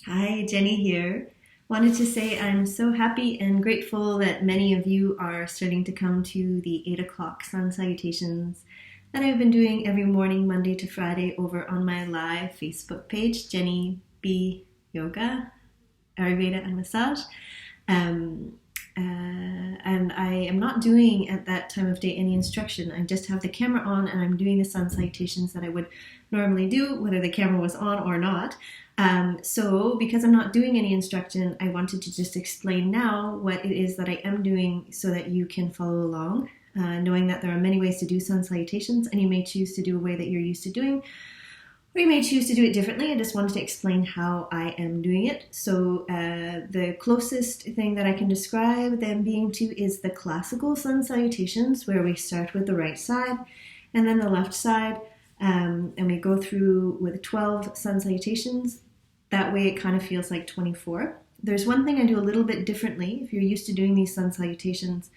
Hi, Jenny here. Wanted to say I'm so happy and grateful that many of you are starting to come to the 8 o'clock sun salutations that I've been doing every morning, Monday to Friday, over on my live Facebook page, Jenny B Yoga, Ayurveda and Massage. And I am not doing at that time of day any instruction. I just have the camera on and I'm doing the sun salutations that I would normally do, whether the camera was on or not. So because I'm not doing any instruction, I wanted to just explain now what it is that I am doing so that you can follow along, knowing that there are many ways to do sun salutations and you may choose to do a way that you're used to doing, or you may choose to do it differently. I just wanted to explain how I am doing it. So the closest thing that I can describe them being to is the classical sun salutations, where we start with the right side and then the left side, and we go through with 12 sun salutations. That way it kind of feels like 24. There's one thing I do a little bit differently. If you're used to doing these sun salutations,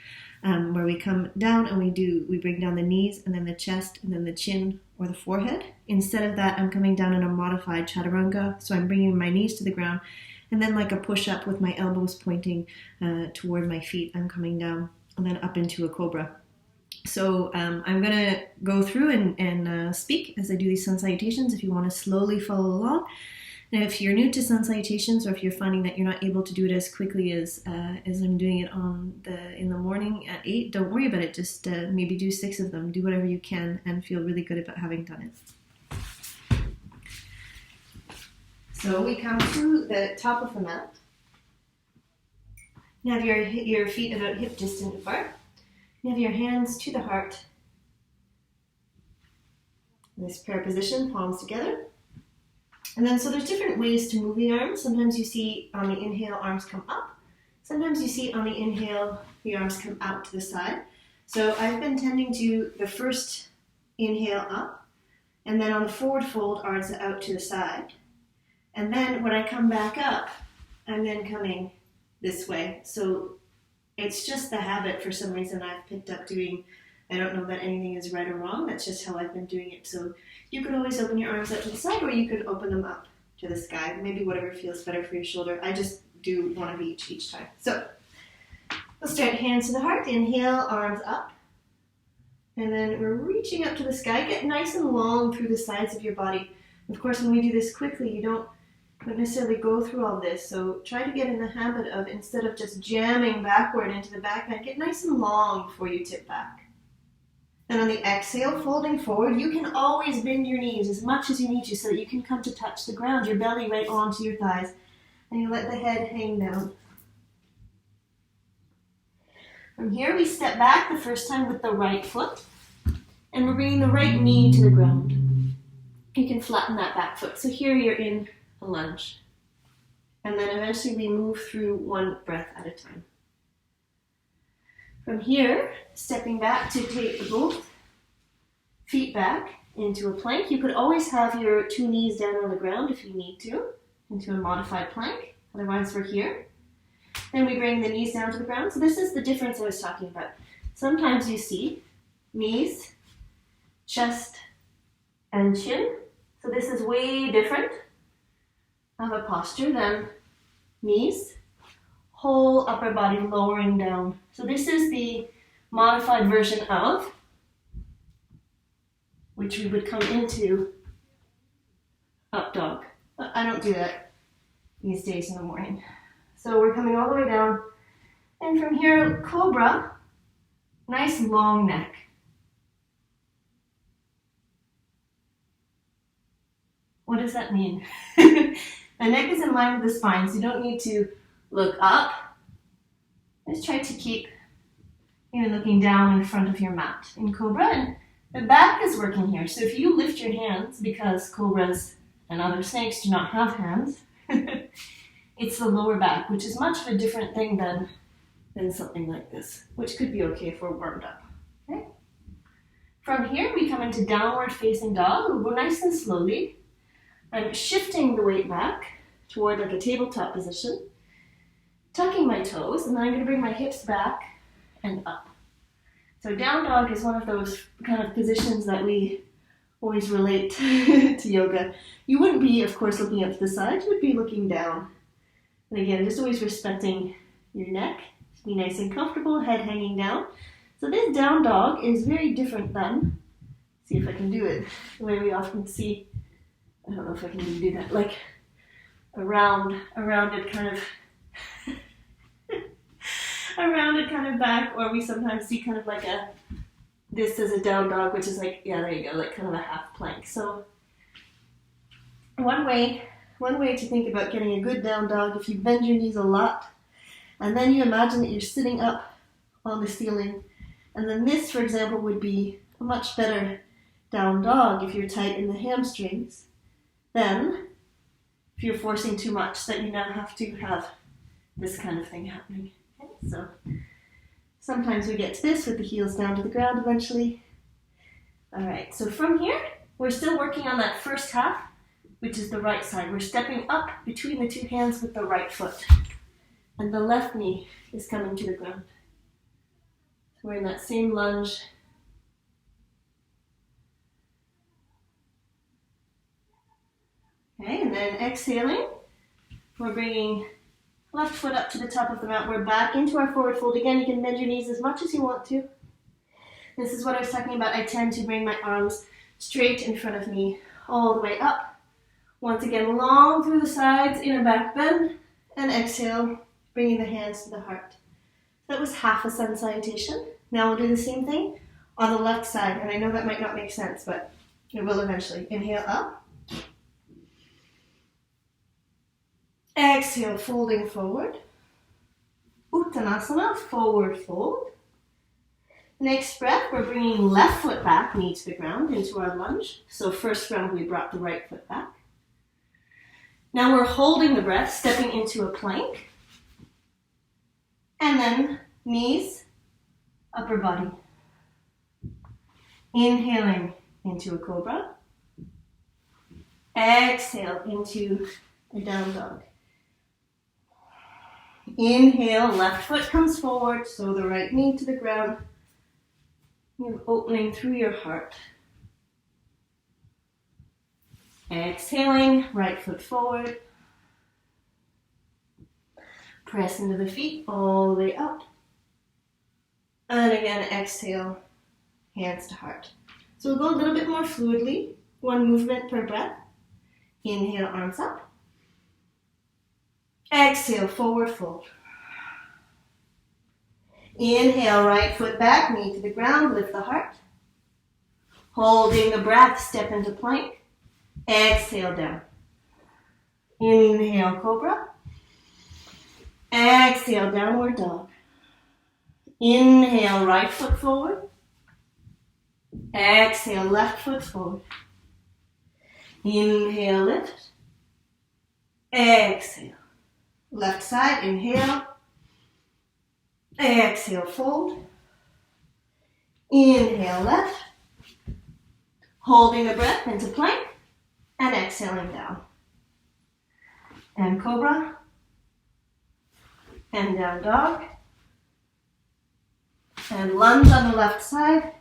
where we come down and we bring down the knees and then the chest and then the chin or the forehead. Instead of that, I'm coming down in a modified Chaturanga. So I'm bringing my knees to the ground and then like a push-up with my elbows pointing toward my feet. I'm coming down and then up into a Cobra. So I'm going to go through and speak as I do these sun salutations if you want to slowly follow along. And if you're new to sun salutations, or if you're finding that you're not able to do it as quickly as I'm doing it in the morning at 8, don't worry about it. Just maybe do 6 of them. Do whatever you can and feel really good about having done it. So we come to the top of the mat. You have your feet about hip distance apart. You have your hands to the heart. This prayer position, palms together. And then, so there's different ways to move the arms. Sometimes you see on the inhale, arms come up. Sometimes you see on the inhale, the arms come out to the side. So I've been tending to the first inhale up, and then on the forward fold, arms out to the side. And then when I come back up, I'm then coming this way. So it's just the habit for some reason I've picked up doing. I don't know that anything is right or wrong. That's just how I've been doing it. So you could always open your arms out to the side, or you could open them up to the sky. Maybe whatever feels better for your shoulder. I just do one of each time. So we'll start hands to the heart. Inhale, arms up. And then we're reaching up to the sky. Get nice and long through the sides of your body. Of course, when we do this quickly, you don't necessarily go through all this. So try to get in the habit of, instead of just jamming backward into the back bend, get nice and long before you tip back. And on the exhale, folding forward, you can always bend your knees as much as you need to so that you can come to touch the ground, your belly right onto your thighs. And you let the head hang down. From here, we step back the first time with the right foot. And we're bringing the right knee to the ground. You can flatten that back foot. So here you're in a lunge. And then eventually we move through one breath at a time. From here, stepping back to take both feet back into a plank. You could always have your 2 knees down on the ground if you need to, into a modified plank. Otherwise, we're here. Then we bring the knees down to the ground. So this is the difference I was talking about. Sometimes you see knees, chest, and chin. So this is way different of a posture than knees, whole upper body lowering down. So this is the modified version of, which we would come into up dog. But I don't do that these days in the morning. So we're coming all the way down. And from here, Cobra, nice long neck. What does that mean? The neck is in line with the spine, so you don't need to look up. Just try to keep even looking down in front of your mat in Cobra. And the back is working here. So if you lift your hands, because cobras and other snakes do not have hands, it's the lower back, which is much of a different thing than something like this, which could be okay if we're warmed up. Okay? From here, we come into downward facing dog. We'll go nice and slowly. I'm shifting the weight back toward like a tabletop position, tucking my toes, and then I'm going to bring my hips back and up. So down dog is one of those kind of positions that we always relate to yoga. You wouldn't be, of course, looking up to the side, you would be looking down. And again, just always respecting your neck. Just be nice and comfortable, head hanging down. So this down dog is very different than, see if I can do it, the way we often see, I don't know if I can even do that, like a rounded kind of, a rounded kind of back, or we sometimes see kind of like this is a down dog, which is like, yeah, there you go, like kind of a half plank. So one way to think about getting a good down dog, if you bend your knees a lot, and then you imagine that you're sitting up on the ceiling, and then this, for example, would be a much better down dog if you're tight in the hamstrings than if you're forcing too much, that you now have to have this kind of thing happening. Okay, so sometimes we get to this with the heels down to the ground eventually. All right, so from here, we're still working on that first half, which is the right side. We're stepping up between the two hands with the right foot, and the left knee is coming to the ground. So we're in that same lunge. Okay, and then exhaling, we're bringing left foot up to the top of the mat. We're back into our forward fold. Again, you can bend your knees as much as you want to. This is what I was talking about. I tend to bring my arms straight in front of me, all the way up. Once again, long through the sides, inner back bend, and exhale, bringing the hands to the heart. That was half a sun salutation. Now we'll do the same thing on the left side, and I know that might not make sense, but it will eventually. Inhale up. Exhale, folding forward. Uttanasana, forward fold. Next breath, we're bringing left foot back, knee to the ground, into our lunge. So first round, we brought the right foot back. Now we're holding the breath, stepping into a plank. And then knees, upper body. Inhaling into a cobra. Exhale into a down dog. Inhale, left foot comes forward, so the right knee to the ground. You're opening through your heart. Exhaling, right foot forward. Press into the feet all the way up. And again, exhale, hands to heart. So we'll go a little bit more fluidly, one movement per breath. Inhale, arms up. Exhale, forward fold. Inhale, right foot back, knee to the ground, lift the heart. Holding the breath, step into plank. Exhale, down. Inhale, cobra. Exhale, downward dog. Inhale, right foot forward. Exhale, left foot forward. Inhale, lift. Exhale. Left side, inhale. Exhale, fold. Inhale, left. Holding the breath into plank. And exhaling down. And cobra. And down dog. And lunge on the left side.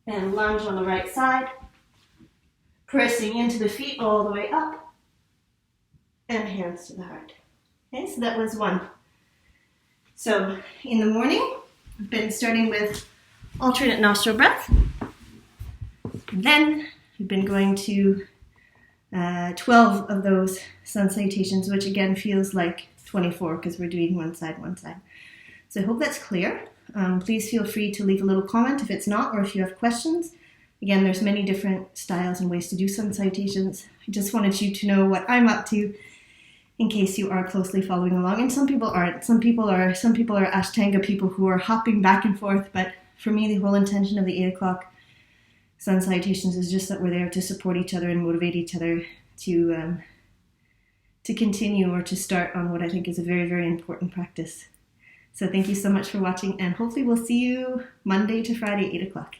And lunge on the right side. Pressing into the feet all the way up. And hands to the heart. Okay, so that was one. So in the morning, I've been starting with alternate nostril breath. And then we've been going to 12 of those sun salutations, which again feels like 24 because we're doing one side, one side. So I hope that's clear. Please feel free to leave a little comment if it's not, or if you have questions. Again, there's many different styles and ways to do sun salutations. I just wanted you to know what I'm up to in case you are closely following along. And some people aren't. Some people are Ashtanga people who are hopping back and forth. But for me, the whole intention of the 8 o'clock sun salutations is just that we're there to support each other and motivate each other to continue or to start on what I think is a very, very important practice. So thank you so much for watching, and hopefully we'll see you Monday to Friday, 8 o'clock.